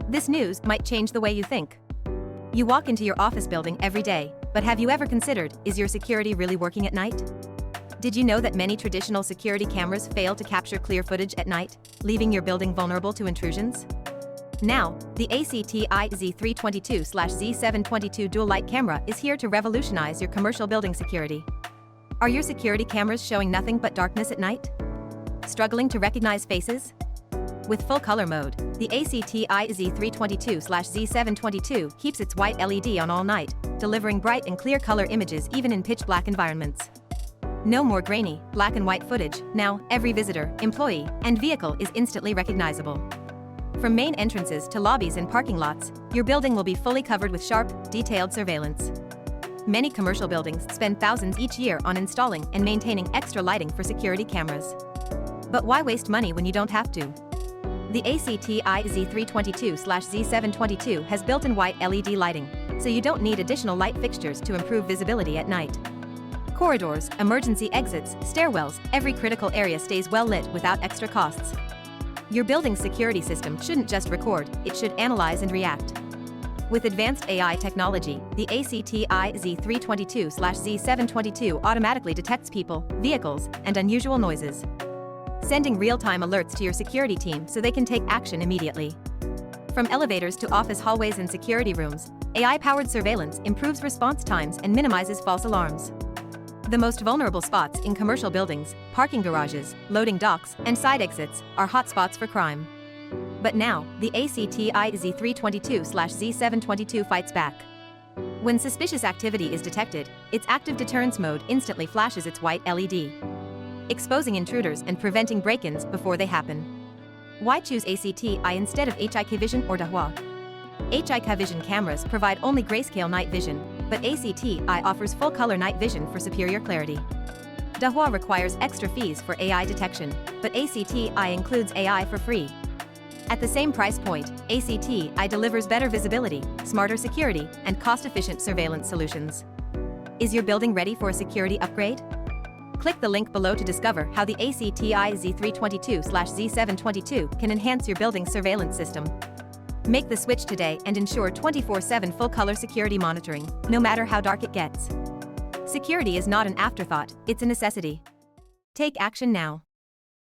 This news might change the way you think. You walk into your office building every day, but have you ever considered, is your security really working at night? Did you know that many traditional security cameras fail to capture clear footage at night, leaving your building vulnerable to intrusions? Now, the ACTi Z322/Z722 dual light camera is here to revolutionize your commercial building security. Are your security cameras showing nothing but darkness at night? Struggling to recognize faces? With full color mode, the ACTi Z322/Z722 keeps its white LED on all night, delivering bright and clear color images even in pitch black environments. No more grainy, black and white footage. Now, every visitor, employee, and vehicle is instantly recognizable. From main entrances to lobbies and parking lots, your building will be fully covered with sharp, detailed surveillance. Many commercial buildings spend thousands each year on installing and maintaining extra lighting for security cameras. But why waste money when you don't have to? The ACTi Z322/Z722 has built-in white LED lighting, so you don't need additional light fixtures to improve visibility at night. Corridors, emergency exits, stairwells, every critical area stays well lit without extra costs. Your building's security system shouldn't just record, it should analyze and react. With advanced AI technology, the ACTi Z322/Z722 automatically detects people, vehicles, and unusual noises, sending real-time alerts to your security team so they can take action immediately. From elevators to office hallways and security rooms, AI-powered surveillance improves response times and minimizes false alarms. The most vulnerable spots in commercial buildings, parking garages, loading docks, and side exits, are hotspots for crime. But now, the ACTi Z322/Z722 fights back. When suspicious activity is detected, its active deterrence mode instantly flashes its white LED, exposing intruders and preventing break-ins before they happen. Why choose ACTi instead of Hikvision or Dahua? Hikvision cameras provide only grayscale night vision, but ACTi offers full-color night vision for superior clarity. Dahua requires extra fees for AI detection, but ACTi includes AI for free. At the same price point, ACTi delivers better visibility, smarter security, and cost-efficient surveillance solutions. Is your building ready for a security upgrade? Click the link below to discover how the ACTi Z322/Z722 can enhance your building's surveillance system. Make the switch today and ensure 24/7 full-color security monitoring, no matter how dark it gets. Security is not an afterthought, it's a necessity. Take action now.